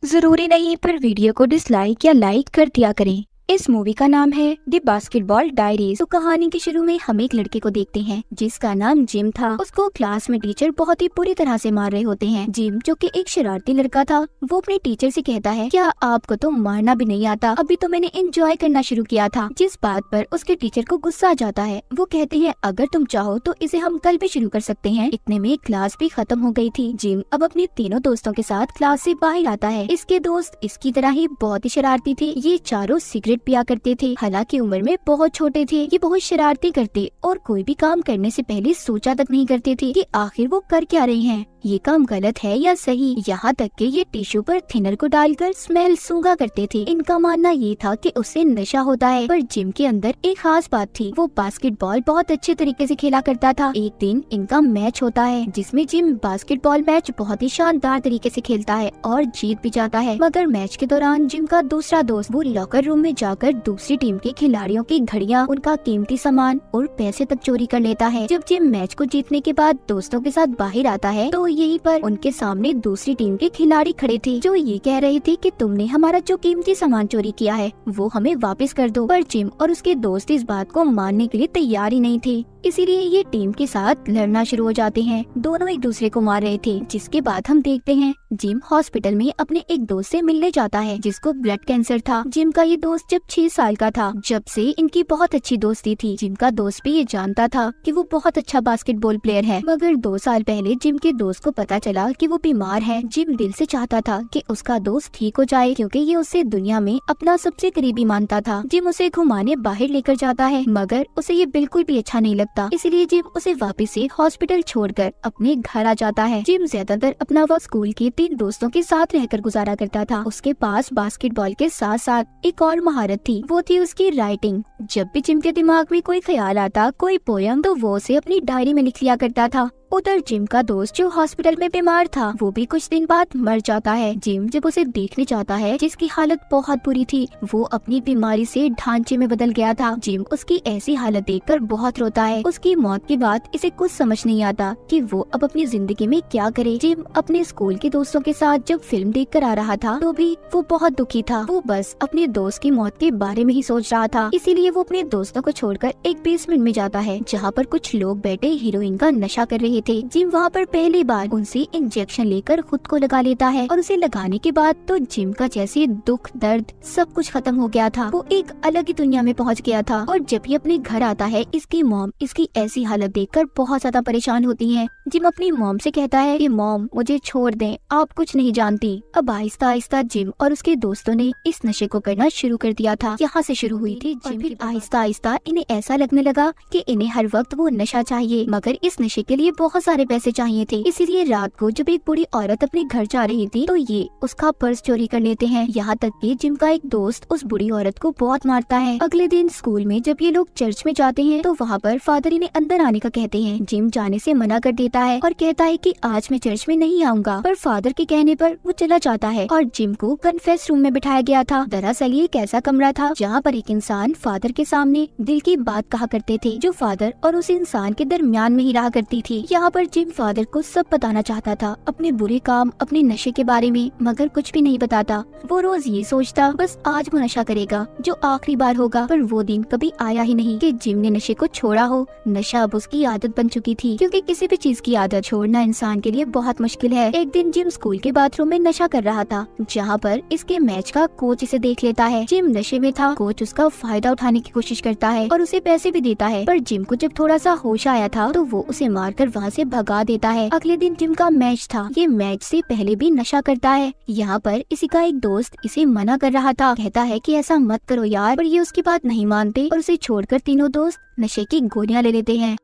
जरूरी नहीं पर वीडियो को डिसलाइक या लाइक कर दिया करें। इस मूवी का नाम है द बास्केटबॉल डायरीज। तो कहानी के शुरू में हम एक लड़के को देखते हैं जिसका नाम जिम था। उसको क्लास में टीचर बहुत ही बुरी तरह से मार रहे होते हैं। जिम जो कि एक शरारती लड़का था, वो अपने टीचर से कहता है, क्या आपको तो मारना भी नहीं आता? अभी तो मैंने एंजॉय करना शुरू किया था। जिस बात पर उसके टीचर को गुस्सा आ जाता है। वो कहते हैं, अगर तुम चाहो तो इसे हम कल भी शुरू कर सकते हैं। इतने में क्लास भी खत्म हो गई थी। जिम अब अपने तीनों दोस्तों के साथ क्लास से बाहर आता है। इसके दोस्त इसकी तरह ही बहुत ही शरारती थे। ये चारों सिगरेट पिया करते थे। हालांकि उम्र में बहुत छोटे थे। ये बहुत शरारती करते और कोई भी काम करने से पहले सोचा तक नहीं करते थे कि आखिर वो कर क्या रहे हैं, ये काम गलत है या सही। यहाँ तक कि ये टिश्यू पर थिनर को डालकर स्मेल सूंघा करते थे। इनका मानना ये था कि उससे नशा होता है। पर जिम के अंदर एक खास बात थी, वो बास्केटबॉल बहुत अच्छे तरीके से खेला करता था। एक दिन इनका मैच होता है जिसमें जिम बास्केटबॉल मैच बहुत ही शानदार तरीके से खेलता है और जीत भी जाता है। मगर मैच के दौरान जिम का दूसरा दोस्त वो लॉकर रूम में जाकर दूसरी टीम के खिलाड़ियों की घड़ियां, उनका कीमती सामान और पैसे तक चोरी कर लेता है। जब जिम मैच को जीतने के बाद दोस्तों के साथ बाहर आता है तो यहीं पर उनके सामने दूसरी टीम के खिलाड़ी खड़े थे जो ये कह रहे थे कि तुमने हमारा जो कीमती सामान चोरी किया है वो हमें वापस कर दो। पर जिम और उसके दोस्त इस बात को मानने के लिए तैयार ही नहीं थे, इसीलिए ये टीम के साथ लड़ना शुरू हो जाते हैं। दोनों एक दूसरे को मार रहे थे। जिसके बाद हम देखते हैं जिम हॉस्पिटल में अपने एक दोस्त से मिलने जाता है जिसको ब्लड कैंसर था। जिम का ये दोस्त जब 6 साल का था, जब से इनकी बहुत अच्छी दोस्ती थी। जिम का दोस्त भी ये जानता था कि वो बहुत अच्छा बास्केटबॉल प्लेयर है। मगर 2 साल पहले जिम के दोस्त को पता चला कि वो बीमार है। जिम दिल से चाहता था कि उसका दोस्त ठीक हो जाए क्योंकि ये उसे दुनिया में अपना सबसे करीबी मानता था। जिम उसे घुमाने बाहर लेकर जाता है मगर उसे ये बिल्कुल भी अच्छा नहीं लगता, इसलिए जिम उसे वापस से हॉस्पिटल छोड़कर अपने घर आ जाता है। जिम ज्यादातर अपना वक्त स्कूल के 3 दोस्तों के साथ रहकर गुजारा करता था। उसके पास बास्केटबॉल के साथ साथ एक और महारत थी, वो थी उसकी राइटिंग। जब भी जिम के दिमाग में कोई ख्याल आता, कोई पोयम, तो वो उसे अपनी डायरी में लिख लिया करता था। उधर जिम का दोस्त जो हॉस्पिटल में बीमार था वो भी कुछ दिन बाद मर जाता है। जिम जब उसे देखने जाता है जिसकी हालत बहुत बुरी थी, वो अपनी बीमारी से ढांचे में बदल गया था। जिम उसकी ऐसी हालत देखकर बहुत रोता है। उसकी मौत के बाद इसे कुछ समझ नहीं आता कि वो अब अपनी जिंदगी में क्या करे। जिम अपने स्कूल के दोस्तों के साथ जब फिल्म देख कर आ रहा था तो भी वो बहुत दुखी था। वो बस अपने दोस्त की मौत के बारे में ही सोच रहा था, इसीलिए वो अपने दोस्तों को छोड़कर एक बेसमेंट में जाता है जहाँ पर कुछ लोग बैठे हीरोइन का नशा कर रहे थे। जिम वहाँ पर पहली बार उनसे इंजेक्शन लेकर खुद को लगा लेता है और उसे लगाने के बाद तो जिम का जैसे दुख दर्द सब कुछ खत्म हो गया था। वो एक अलग ही दुनिया में पहुँच गया था। और जब ये अपने घर आता है, इसकी मॉम इसकी ऐसी हालत देखकर बहुत ज्यादा परेशान होती है। जिम अपनी मॉम से कहता है कि मॉम मुझे छोड़ दें, आप कुछ नहीं जानती। अब आहिस्ता आहिस्ता जिम और उसके दोस्तों ने इस नशे को करना शुरू कर दिया था। यहाँ से शुरू हुई थी जिम। फिर आहिस्ता आहिस्ता इन्हें ऐसा लगने लगा कि इन्हें हर वक्त वो नशा चाहिए, मगर इस नशे के लिए बहुत सारे पैसे चाहिए थे। इसीलिए रात को जब एक बूढ़ी औरत अपने घर जा रही थी तो ये उसका पर्स चोरी कर लेते हैं। यहाँ तक कि जिम का एक दोस्त उस बूढ़ी औरत को बहुत मारता है। अगले दिन स्कूल में जब ये लोग चर्च में जाते हैं तो वहाँ पर फादर इन्हें अंदर आने का कहते हैं। जिम जाने से मना कर देता है और कहता है कि आज मैं चर्च में नहीं आऊंगा। पर फादर के कहने पर वो चला जाता है और जिम को कन्फेस रूम में बिठाया गया था। दरअसल ये एक ऐसा कमरा था जहाँ पर एक इंसान फादर के सामने दिल की बात कहा करते थे, जो फादर और उस इंसान के दरमियान में ही रहा करती थी। यहाँ पर जिम फादर को सब बताना चाहता था, अपने बुरे काम, अपने नशे के बारे में, मगर कुछ भी नहीं बताता। वो रोज ये सोचता बस आज वो नशा करेगा जो आखिरी बार होगा। पर वो दिन कभी आया ही नहीं कि जिम ने नशे को छोड़ा हो। नशा अब उसकी आदत बन चुकी थी, क्योंकि किसी भी चीज की आदत छोड़ना इंसान के लिए बहुत मुश्किल है। एक दिन जिम स्कूल के बाथरूम में नशा कर रहा था जहाँ पर इसके मैच का कोच इसे देख लेता है। जिम नशे में था, कोच उसका फायदा उठाने की कोशिश करता है और उसे पैसे भी देता है। पर जिम को जब थोड़ा सा होश आया था तो वो उसे मारकर वहाँ से भगा देता है। अगले दिन जिम का मैच था। ये मैच से पहले भी नशा करता है। यहाँ पर इसी का एक दोस्त इसे मना कर रहा था, कहता है कि ऐसा मत करो यार, पर ये उसकी बात नहीं मानते और उसे छोड़कर तीनों दोस्त नशे की गोलियां ले लेते हैं।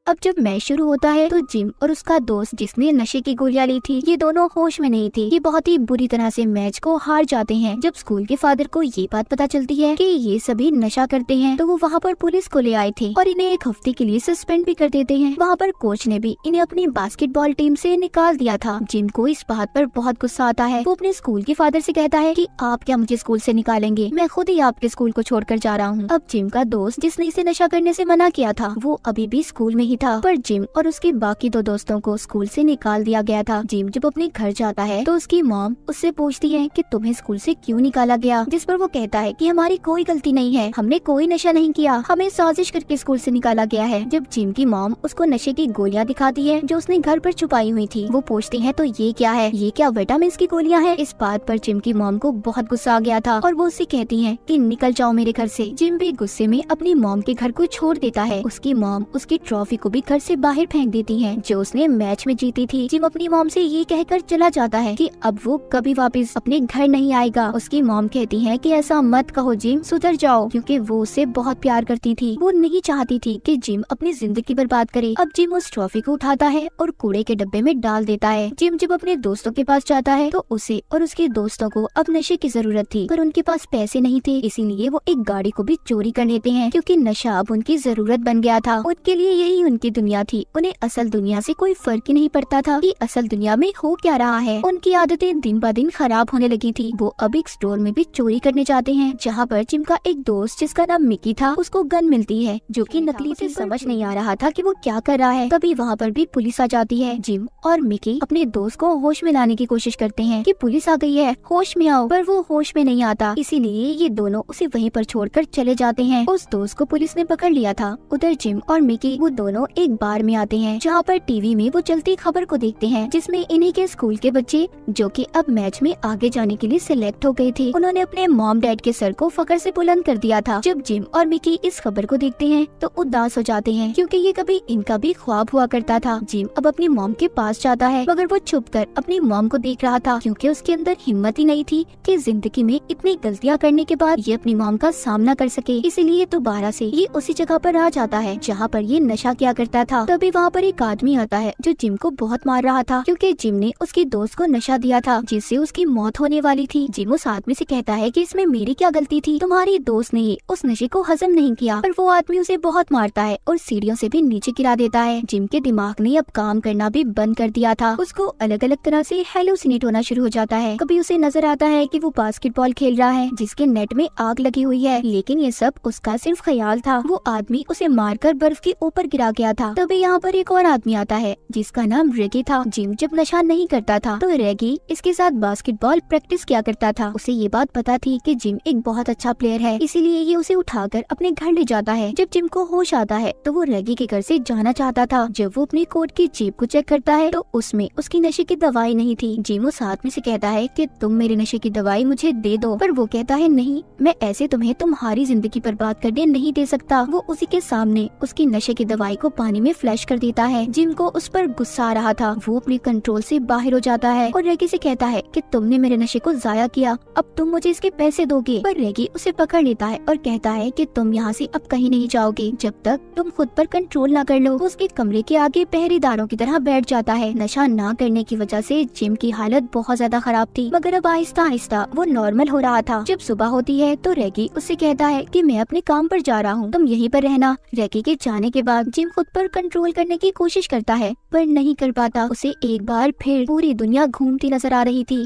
अब जब मैच शुरू होता है तो जिम और उसका दोस्त जिसने नशे की गोलियां ली थी, ये दोनों होश में नहीं थे। ये बहुत ही बुरी तरह से मैच को हार जाते हैं। जब स्कूल के फादर को ये बात पता चलती है कि ये सभी नशा करते हैं तो वो वहाँ पर पुलिस को ले आए थे और इन्हें 1 हफ्ते के लिए सस्पेंड भी कर देते हैं। वहाँ पर कोच ने भी इन्हें अपनी बास्केटबॉल टीम से निकाल दिया था। जिम को इस बात पर बहुत गुस्सा आता है। वो अपने स्कूल के फादर से कहता है कि आप क्या मुझे स्कूल से निकालेंगे, मैं खुद ही आपके स्कूल को छोड़कर जा रहा हूँ। अब जिम का दोस्त जिसने इसे नशा करने से मना किया था वो अभी भी स्कूल में ही नहीं था, पर जिम और उसके बाकी 2 दोस्तों को स्कूल से निकाल दिया गया था। जिम जब अपने घर जाता है तो उसकी मॉम उससे पूछती है कि तुम्हें स्कूल से क्यों निकाला गया, जिस पर वो कहता है कि हमारी कोई गलती नहीं है, हमने कोई नशा नहीं किया, हमें साजिश करके स्कूल से निकाला गया है। जब जिम की मॉम उसको नशे की गोलियां दिखाती है जो उसने घर पर छुपाई हुई थी, वो पूछती है तो ये क्या है, ये क्या विटामिन की गोलियां हैं। इस बात पर जिम की मॉम को बहुत गुस्सा आ गया था और वो उससे कहती है कि निकल जाओ मेरे घर से। जिम भी गुस्से में अपनी मॉम के घर को छोड़ देता है। उसकी मॉम उसकी ट्रॉफी को भी घर से बाहर फेंक देती है जो उसने मैच में जीती थी। जिम अपनी मॉम से ये कहकर चला जाता है कि अब वो कभी वापस अपने घर नहीं आएगा। उसकी मॉम कहती है कि ऐसा मत कहो जिम, सुधर जाओ, क्योंकि वो उसे बहुत प्यार करती थी। वो नहीं चाहती थी कि जिम अपनी जिंदगी बर्बाद करे। अब जिम उस ट्रॉफी को उठाता है और कूड़े के डब्बे में डाल देता है। जिम जब अपने दोस्तों के पास जाता है तो उसे और उसके दोस्तों को अब नशे की जरूरत थी, पर उनके पास पैसे नहीं थे, इसीलिए वो एक गाड़ी को भी चोरी कर लेते हैं क्योंकि नशा अब उनकी जरूरत बन गया था। उनके लिए यही उनकी दुनिया थी। उन्हें असल दुनिया से कोई फर्क ही नहीं पड़ता था कि असल दुनिया में हो क्या रहा है। उनकी आदतें दिन ब दिन खराब होने लगी थी। वो अब एक स्टोर में भी चोरी करने जाते हैं जहाँ पर जिम का एक दोस्त जिसका नाम मिकी था उसको गन मिलती है जो कि नकली से समझ नहीं आ रहा था कि वो क्या कर रहा है। तभी वहाँ पर भी पुलिस आ जाती है। जिम और मिकी अपने दोस्त को होश में लाने की कोशिश करते हैं कि पुलिस आ गई है, होश में आओ, पर वो होश में नहीं आता। इसीलिए ये दोनों उसे वहीं पर छोड़कर चले जाते हैं। उस दोस्त को पुलिस ने पकड़ लिया था। उधर जिम और मिकी वो दोनों एक बार में आते हैं जहाँ पर टीवी में वो चलती खबर को देखते हैं जिसमें इन्हीं के स्कूल के बच्चे जो कि अब मैच में आगे जाने के लिए सिलेक्ट हो गए थे, उन्होंने अपने मॉम डैड के सर को फखर से बुलंद कर दिया था। जब जिम और मिकी इस खबर को देखते हैं तो उदास हो जाते हैं क्योंकि ये कभी इनका भी ख्वाब हुआ करता था। जिम अब अपनी मॉम के पास जाता है मगर वो छुपकर अपनी मॉम को देख रहा था क्योंकि उसके अंदर हिम्मत ही नहीं थी कि जिंदगी में इतनी गलतियां करने के बाद ये अपनी मॉम का सामना कर सके। इसीलिए दोबारा से ये उसी जगह पर आ जाता है जहाँ पर ये नशा किया करता था। तभी वहाँ पर एक आदमी आता है जो जिम को बहुत मार रहा था क्योंकि जिम ने उसके दोस्त को नशा दिया था जिससे उसकी मौत होने वाली थी। जिम उस आदमी से कहता है कि इसमें मेरी क्या गलती थी, तुम्हारी दोस्त ने उस नशे को हजम नहीं किया। पर वो आदमी उसे बहुत मारता है और सीढ़ियों से भी नीचे गिरा देता है। जिम के दिमाग ने अब काम करना भी बंद कर दिया था। उसको अलग अलग तरह से हेलुसिनेट होना शुरू हो जाता है। कभी उसे नजर आता है कि वो बास्केटबॉल खेल रहा है जिसके नेट में आग लगी हुई है, लेकिन ये सब उसका सिर्फ ख्याल था। वो आदमी उसे मारकर बर्फ के ऊपर गिरा गया था। तभी यहाँ पर एक और आदमी आता है जिसका नाम रेगी था। जिम जब नशा नहीं करता था तो रेगी इसके साथ बास्केटबॉल प्रैक्टिस किया करता था। उसे ये बात पता थी कि जिम एक बहुत अच्छा प्लेयर है, इसीलिए ये उसे उठाकर अपने घर ले जाता है। जब जिम को होश आता है तो वो रेगी के घर से जाना चाहता था। जब वो अपनी कोट की जेब को चेक करता है तो उसमें उसकी नशे की दवाई नहीं थी। जिम उस आदमी से कहता है कि तुम मेरे नशे की दवाई मुझे दे दो, पर वो कहता है नहीं, मैं ऐसे तुम्हें तुम्हारी जिंदगी बर्बाद करने नहीं दे सकता। वो उसी के सामने उसकी नशे की दवाई को पानी में फ्लैश कर देता है। जिम को उस पर गुस्सा आ रहा था। वो अपने कंट्रोल से बाहर हो जाता है और रेगी से कहता है कि तुमने मेरे नशे को जाया किया, अब तुम मुझे इसके पैसे दोगे। पर रेगी उसे पकड़ लेता है और कहता है कि तुम यहाँ से अब कहीं नहीं जाओगे जब तक तुम खुद पर कंट्रोल ना कर लो। वो उसके कमरे के आगे पहरेदारों की तरह बैठ जाता है। नशा ना करने की वजह से जिम की हालत बहुत ज्यादा खराब थी, मगर अब आहिस्ता आहिस्ता वो नॉर्मल हो रहा था। जब सुबह होती है तो रेगी उससे कहता है कि मैं अपने काम पर जा रहा हूँ, तुम यहीं पर रहना। रेगी के जाने के बाद जिम खुद पर कंट्रोल करने की कोशिश करता है पर नहीं कर पाता। उसे एक बार फिर पूरी दुनिया घूमती नजर आ रही थी।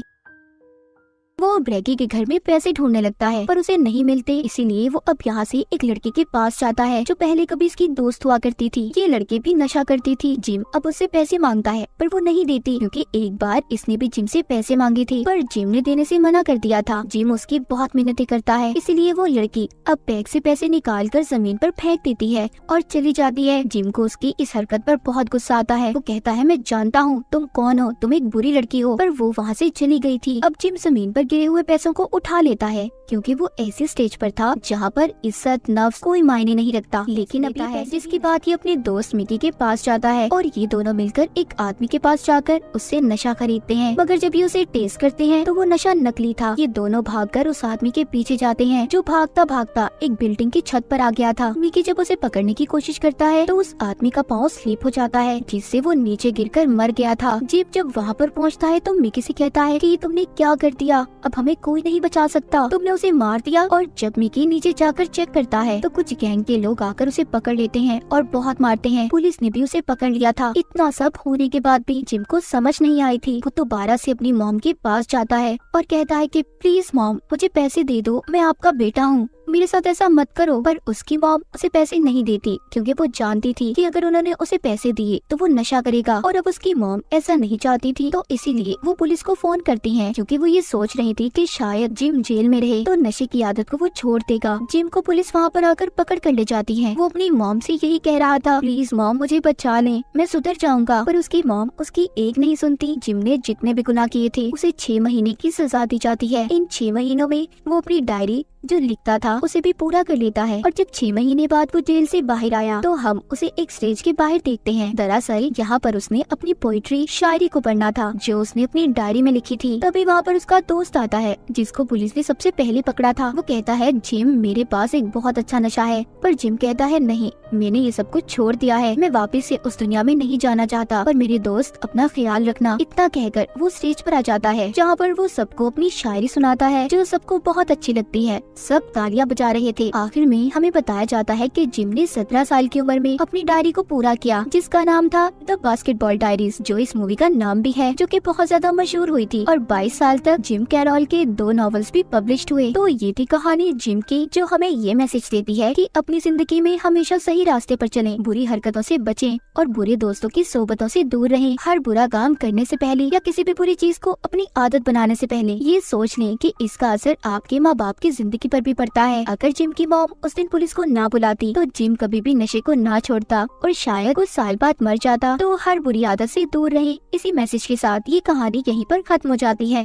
वो रेगी के घर में पैसे ढूंढने लगता है पर उसे नहीं मिलते, इसीलिए वो अब यहाँ से एक लड़की के पास जाता है जो पहले कभी इसकी दोस्त हुआ करती थी। ये लड़की भी नशा करती थी। जिम अब उससे पैसे मांगता है पर वो नहीं देती क्योंकि एक बार इसने भी जिम से पैसे मांगे थे पर जिम ने देने से मना कर दिया था। जिम उसकी बहुत मिन्नतें करता है, इसीलिए वो लड़की अब बैग से पैसे निकाल कर जमीन पर फेंक देती है और चली जाती है। जिम को उसकी इस हरकत पर बहुत गुस्सा आता है। वो कहता है मैं जानता हूँ तुम कौन हो, तुम एक बुरी लड़की हो, पर वो वहाँ से चली गई थी। अब जिम जमीन पर गिरे हुए पैसों को उठा लेता है क्योंकि वो ऐसे स्टेज पर था जहाँ पर इज्जत नफ्स कोई मायने नहीं रखता। लेकिन अभी है जिसकी बात ये अपने दोस्त मिकी के पास जाता है और ये दोनों मिलकर एक आदमी के पास जाकर उससे नशा खरीदते हैं, मगर जब ये उसे टेस्ट करते हैं तो वो नशा नकली था। ये दोनों भागकर उस आदमी के पीछे जाते हैं जो भागता भागता एक बिल्डिंग की छत पर आ गया था। मिकी जब उसे पकड़ने की कोशिश करता है तो उस आदमी का पाँव स्लिप हो जाता है जिससे वो नीचे गिरकर मर गया था। जीप जब वहाँ पर पहुँचता है तो मिकी से कहता है कि तुमने क्या कर दिया, अब हमें कोई नहीं बचा सकता, तुमने उसे मार दिया। और जब मिकी नीचे जाकर चेक करता है तो कुछ गैंग के लोग आकर उसे पकड़ लेते हैं और बहुत मारते हैं। पुलिस ने भी उसे पकड़ लिया था। इतना सब होने के बाद भी जिम को समझ नहीं आई थी। वो दोबारा से अपनी मॉम के पास जाता है और कहता है कि प्लीज मॉम मुझे पैसे दे दो, मैं आपका बेटा हूँ, मेरे साथ ऐसा मत करो। पर उसकी मॉम उसे पैसे नहीं देती क्योंकि वो जानती थी कि अगर उन्होंने उसे पैसे दिए तो वो नशा करेगा, और अब उसकी मॉम ऐसा नहीं चाहती थी, तो इसीलिए वो पुलिस को फोन करती है क्योंकि वो ये सोच रही थी कि शायद जिम जेल में रहे तो नशे की आदत को वो छोड़ देगा। जिम को पुलिस वहाँ पर आकर पकड़ कर ले जाती है। वो अपनी मॉम से यही कह रहा था, प्लीज मॉम मुझे बचा लें, मैं सुधर जाऊंगा। पर उसकी मॉम उसकी एक नहीं सुनती। जिम ने जितने भी गुनाह किए थे उसे 6 महीने की सजा दी जाती है। इन 6 महीनों में वो अपनी डायरी जो लिखता था उसे भी पूरा कर लेता है, और जब 6 महीने बाद वो जेल से बाहर आया तो हम उसे एक स्टेज के बाहर देखते हैं। दरअसल यहाँ पर उसने अपनी पोइट्री शायरी को पढ़ना था जो उसने अपनी डायरी में लिखी थी। तभी वहाँ पर उसका दोस्त आता है जिसको पुलिस ने सबसे पहले पकड़ा था। वो कहता है, जिम मेरे पास एक बहुत अच्छा नशा है। पर जिम कहता है, नहीं, मैंने ये सब कुछ छोड़ दिया है, मैं वापस से उस दुनिया में नहीं जाना चाहता, पर मेरे दोस्त अपना ख्याल रखना। इतना कहकर वो स्टेज पर आ जाता है जहाँ पर वो सबको अपनी शायरी सुनाता है जो सबको बहुत अच्छी लगती है। सब तालियां बजा रहे थे। आखिर में हमें बताया जाता है कि जिम ने 17 साल की उम्र में अपनी डायरी को पूरा किया जिसका नाम था द बास्केटबॉल डायरीज, जो इस मूवी का नाम भी है, जो कि बहुत ज्यादा मशहूर हुई थी। और 22 साल तक जिम कैरोल के 2 नॉवेल्स भी पब्लिश्ड हुए। तो ये थी कहानी जिम की, जो हमें ये मैसेज देती है कि अपनी जिंदगी में हमेशा सही रास्ते पर चलें, बुरी हरकतों से बचें और बुरे दोस्तों की सोबतों से दूर रहें। हर बुरा काम करने से पहले या किसी भी बुरी चीज को अपनी आदत बनाने से पहले ये सोच लें कि इसका असर आपके माँ बाप की जिंदगी पर भी पड़ता है। अगर जिम की मॉम उस दिन पुलिस को ना बुलाती तो जिम कभी भी नशे को ना छोड़ता और शायद कुछ साल बाद मर जाता। तो हर बुरी आदत से दूर रहे, इसी मैसेज के साथ ये कहानी यहीं पर खत्म हो जाती है।